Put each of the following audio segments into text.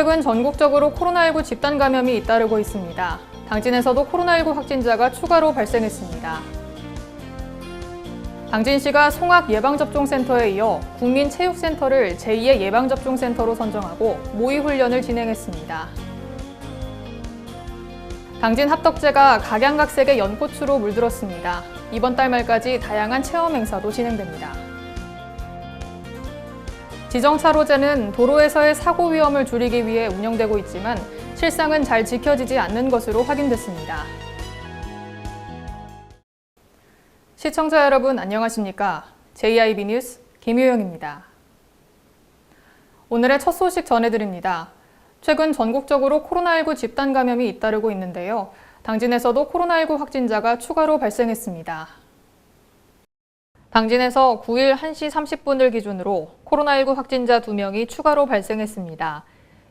최근 전국적으로 코로나19 집단 감염이 잇따르고 있습니다. 당진에서도 코로나19 확진자가 추가로 발생했습니다. 당진시가 송악 예방접종센터에 이어 국민체육센터를 제2의 예방접종센터로 선정하고 모의훈련을 진행했습니다. 당진 합덕제가 각양각색의 연꽃으로 물들었습니다. 이번 달 말까지 다양한 체험 행사도 진행됩니다. 지정차로제는 도로에서의 사고 위험을 줄이기 위해 운영되고 있지만 실상은 잘 지켜지지 않는 것으로 확인됐습니다. 시청자 여러분 안녕하십니까? JIB 뉴스 김유영입니다. 오늘의 첫 소식 전해드립니다. 최근 전국적으로 코로나19 집단 감염이 잇따르고 있는데요. 당진에서도 코로나19 확진자가 추가로 발생했습니다. 당진에서 9일 1시 30분을 기준으로 코로나19 확진자 2명이 추가로 발생했습니다.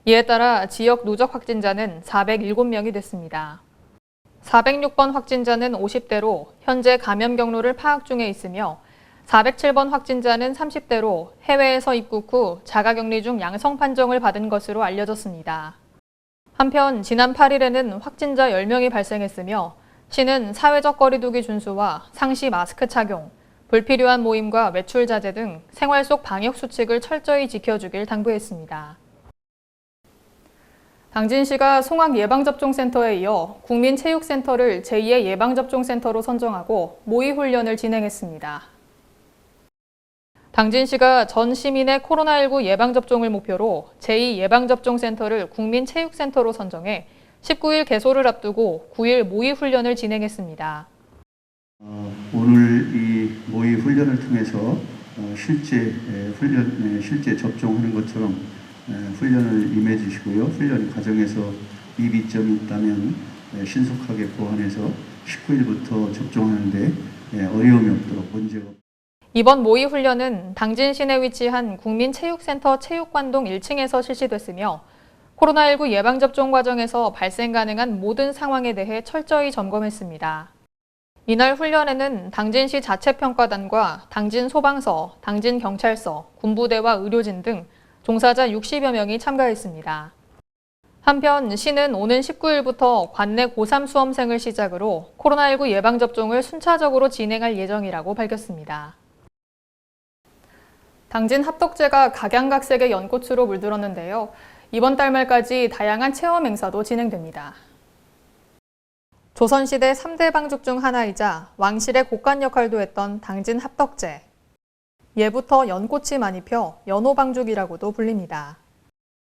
이에 따라 지역 누적 확진자는 407명이 됐습니다. 406번 확진자는 50대로 현재 감염 경로를 파악 중에 있으며 407번 확진자는 30대로 해외에서 입국 후 자가격리 중 양성 판정을 받은 것으로 알려졌습니다. 한편 지난 8일에는 확진자 10명이 발생했으며 시는 사회적 거리두기 준수와 상시 마스크 착용, 불필요한 모임과 외출 자제 등 생활 속 방역 수칙을 철저히 지켜주길 당부했습니다. 당진시가 송악 예방접종센터에 이어 국민체육센터를 제2의 예방접종센터로 선정하고 모의훈련을 진행했습니다. 당진시가 전 시민의 코로나19 예방접종을 목표로 제2예방접종센터를 국민체육센터로 선정해 19일 개소를 앞두고 9일 모의훈련을 진행했습니다. 오늘 이 모의훈련을 통해서 실제 접종하는 것처럼 훈련을 임해 주시고요. 훈련 과정에서 미비점이 있다면 신속하게 보완해서 19일부터 접종하는 데 어려움이 없도록 문제가 이번 모의훈련은 당진 시내 위치한 국민체육센터 체육관동 1층에서 실시됐으며 코로나19 예방접종 과정에서 발생 가능한 모든 상황에 대해 철저히 점검했습니다. 이날 훈련에는 당진시 자체평가단과 당진 소방서, 당진 경찰서, 군부대와 의료진 등 종사자 60여 명이 참가했습니다. 한편 시는 오는 19일부터 관내 고3 수험생을 시작으로 코로나19 예방접종을 순차적으로 진행할 예정이라고 밝혔습니다. 당진 합덕제가 각양각색의 연꽃으로 물들었는데요. 이번 달 말까지 다양한 체험 행사도 진행됩니다. 조선시대 3대 방죽 중 하나이자 왕실의 곡간 역할도 했던 당진 합덕제. 예부터 연꽃이 많이 펴 연호방죽이라고도 불립니다.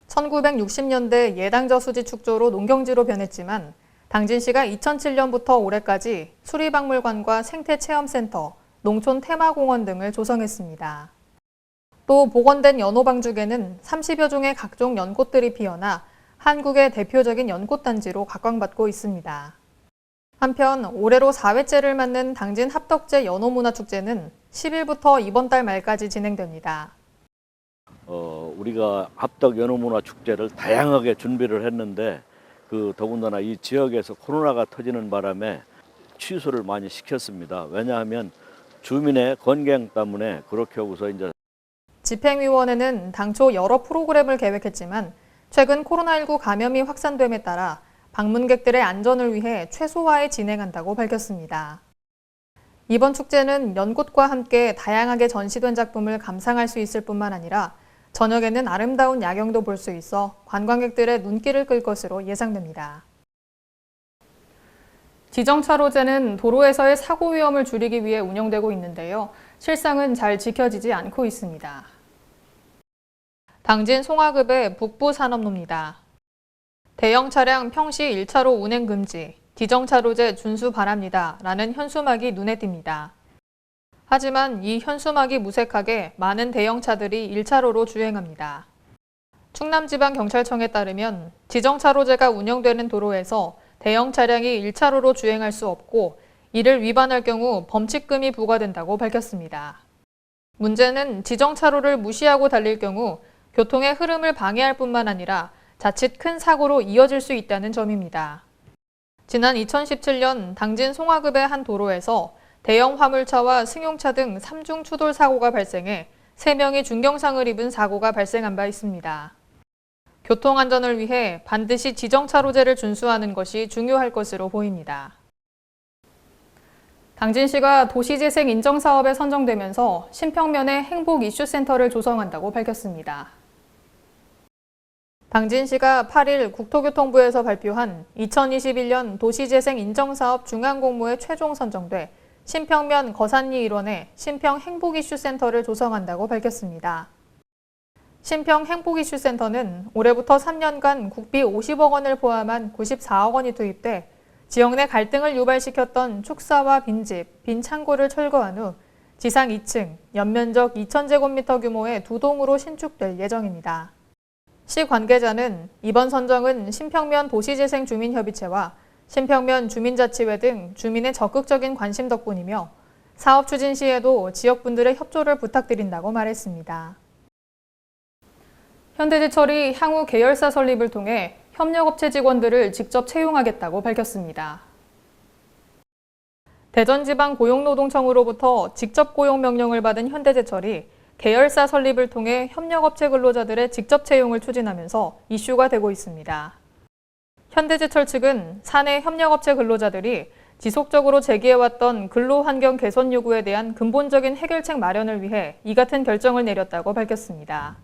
1960년대 예당저수지 축조로 농경지로 변했지만 당진시가 2007년부터 올해까지 수리박물관과 생태체험센터, 농촌 테마공원 등을 조성했습니다. 또 복원된 연호방죽에는 30여 종의 각종 연꽃들이 피어나 한국의 대표적인 연꽃단지로 각광받고 있습니다. 한편 올해로 4회째를 맞는 당진 합덕제 연호문화축제는 10일부터 이번 달 말까지 진행됩니다. 우리가 합덕 연호문화축제를 다양하게 준비를 했는데 더군다나 이 지역에서 코로나가 터지는 바람에 취소를 많이 시켰습니다. 왜냐하면 주민의 건강 때문에 그렇게 하고서 이제 집행위원회는 당초 여러 프로그램을 계획했지만 최근 코로나19 감염이 확산됨에 따라 방문객들의 안전을 위해 최소화해 진행한다고 밝혔습니다. 이번 축제는 연꽃과 함께 다양하게 전시된 작품을 감상할 수 있을 뿐만 아니라 저녁에는 아름다운 야경도 볼 수 있어 관광객들의 눈길을 끌 것으로 예상됩니다. 지정차로제는 도로에서의 사고 위험을 줄이기 위해 운영되고 있는데요. 실상은 잘 지켜지지 않고 있습니다. 당진 송화급의 북부산업로입니다. 대형 차량 평시 1차로 운행 금지, 지정차로제 준수 바랍니다 라는 현수막이 눈에 띕니다. 하지만 이 현수막이 무색하게 많은 대형차들이 1차로로 주행합니다. 충남지방경찰청에 따르면 지정차로제가 운영되는 도로에서 대형 차량이 1차로로 주행할 수 없고 이를 위반할 경우 범칙금이 부과된다고 밝혔습니다. 문제는 지정차로를 무시하고 달릴 경우 교통의 흐름을 방해할 뿐만 아니라 자칫 큰 사고로 이어질 수 있다는 점입니다. 지난 2017년 당진 송화급의 한 도로에서 대형 화물차와 승용차 등 3중 추돌 사고가 발생해 3명이 중경상을 입은 사고가 발생한 바 있습니다. 교통안전을 위해 반드시 지정차로제를 준수하는 것이 중요할 것으로 보입니다. 당진시가 도시재생 인정사업에 선정되면서 신평면에 행복 이슈센터를 조성한다고 밝혔습니다. 당진시가 8일 국토교통부에서 발표한 2021년 도시재생 인정사업 중앙공모에 최종 선정돼 신평면 거산리 일원에 신평 행복 이슈센터를 조성한다고 밝혔습니다. 신평 행복 이슈센터는 올해부터 3년간 국비 50억 원을 포함한 94억 원이 투입돼 지역 내 갈등을 유발시켰던 축사와 빈집, 빈 창고를 철거한 후 지상 2층, 연면적 2,000제곱미터 규모의 두 동으로 신축될 예정입니다. 시 관계자는 이번 선정은 신평면 도시재생 주민협의체와 신평면 주민자치회 등 주민의 적극적인 관심 덕분이며 사업 추진 시에도 지역분들의 협조를 부탁드린다고 말했습니다. 현대제철이 향후 계열사 설립을 통해 협력업체 직원들을 직접 채용하겠다고 밝혔습니다. 대전지방고용노동청으로부터 직접 고용 명령을 받은 현대제철이 계열사 설립을 통해 협력업체 근로자들의 직접 채용을 추진하면서 이슈가 되고 있습니다. 현대제철 측은 사내 협력업체 근로자들이 지속적으로 제기해왔던 근로환경 개선 요구에 대한 근본적인 해결책 마련을 위해 이 같은 결정을 내렸다고 밝혔습니다.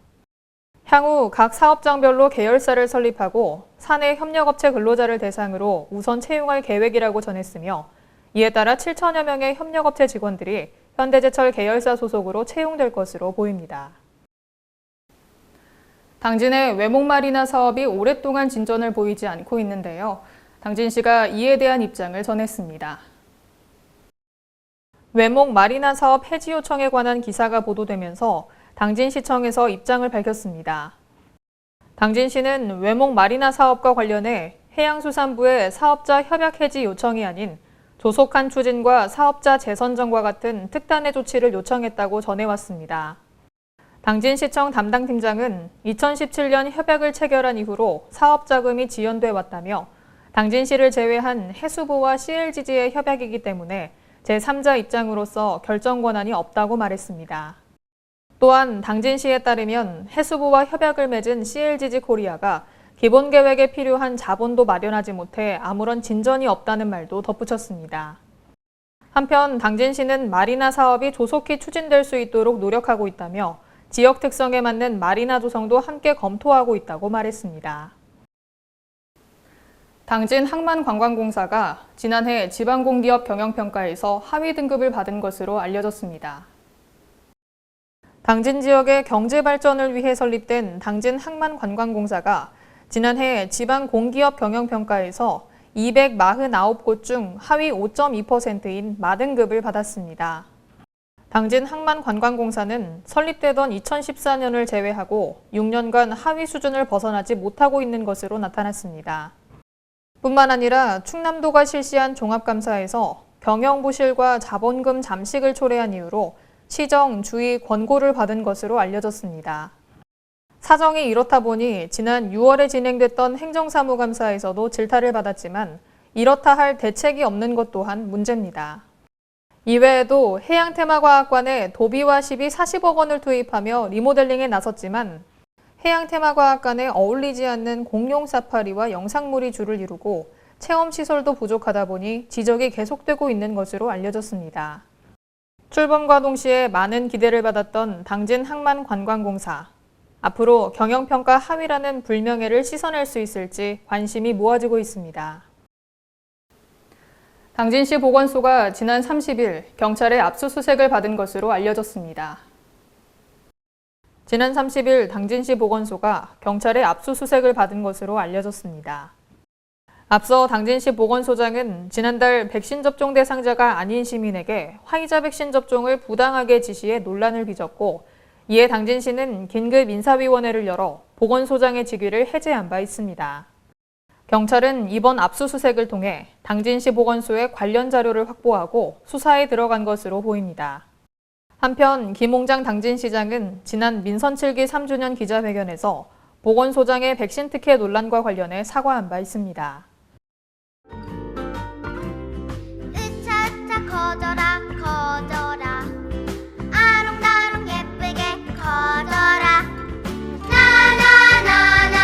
향후 각 사업장별로 계열사를 설립하고 사내 협력업체 근로자를 대상으로 우선 채용할 계획이라고 전했으며 이에 따라 7천여 명의 협력업체 직원들이 현대제철 계열사 소속으로 채용될 것으로 보입니다. 당진의 외목마리나 사업이 오랫동안 진전을 보이지 않고 있는데요. 당진시가 이에 대한 입장을 전했습니다. 외목마리나 사업 해지 요청에 관한 기사가 보도되면서 당진시청에서 입장을 밝혔습니다. 당진시는 외목마리나 사업과 관련해 해양수산부의 사업자 협약 해지 요청이 아닌 조속한 추진과 사업자 재선정과 같은 특단의 조치를 요청했다고 전해왔습니다. 당진시청 담당팀장은 2017년 협약을 체결한 이후로 사업 자금이 지연돼 왔다며 당진시를 제외한 해수부와 CLGG의 협약이기 때문에 제3자 입장으로서 결정 권한이 없다고 말했습니다. 또한 당진시에 따르면 해수부와 협약을 맺은 CLGG 코리아가 기본 계획에 필요한 자본도 마련하지 못해 아무런 진전이 없다는 말도 덧붙였습니다. 한편 당진시는 마리나 사업이 조속히 추진될 수 있도록 노력하고 있다며 지역 특성에 맞는 마리나 조성도 함께 검토하고 있다고 말했습니다. 당진 항만관광공사가 지난해 지방공기업 경영평가에서 하위 등급을 받은 것으로 알려졌습니다. 당진 지역의 경제 발전을 위해 설립된 당진 항만관광공사가 지난해 지방공기업 경영평가에서 249곳 중 하위 5.2%인 마등급을 받았습니다. 당진 항만관광공사는 설립되던 2014년을 제외하고 6년간 하위 수준을 벗어나지 못하고 있는 것으로 나타났습니다. 뿐만 아니라 충남도가 실시한 종합감사에서 경영부실과 자본금 잠식을 초래한 이유로 시정, 주의, 권고를 받은 것으로 알려졌습니다. 사정이 이렇다 보니 지난 6월에 진행됐던 행정사무감사에서도 질타를 받았지만 이렇다 할 대책이 없는 것 또한 문제입니다. 이외에도 해양테마과학관에 도비와 시비 40억 원을 투입하며 리모델링에 나섰지만 해양테마과학관에 어울리지 않는 공룡 사파리와 영상물이 주를 이루고 체험시설도 부족하다 보니 지적이 계속되고 있는 것으로 알려졌습니다. 출범과 동시에 많은 기대를 받았던 당진 항만관광공사. 앞으로 경영평가 하위라는 불명예를 씻어낼 수 있을지 관심이 모아지고 있습니다. 당진시 보건소가 지난 30일 경찰의 압수수색을 받은 것으로 알려졌습니다. 지난 30일 당진시 보건소가 경찰의 압수수색을 받은 것으로 알려졌습니다. 앞서 당진시 보건소장은 지난달 백신 접종 대상자가 아닌 시민에게 화이자 백신 접종을 부당하게 지시해 논란을 빚었고 이에 당진시는 긴급 인사위원회를 열어 보건소장의 직위를 해제한 바 있습니다. 경찰은 이번 압수수색을 통해 당진시 보건소에 관련 자료를 확보하고 수사에 들어간 것으로 보입니다. 한편 김홍장 당진시장은 지난 민선 7기 3주년 기자회견에서 보건소장의 백신 특혜 논란과 관련해 사과한 바 있습니다. 으차차 커져라 커져라 아롱다롱 예쁘게 커져라 나나나나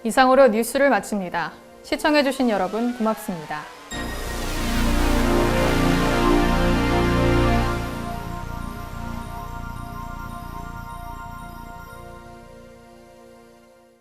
이상으로 뉴스를 마칩니다. 시청해주신 여러분 고맙습니다.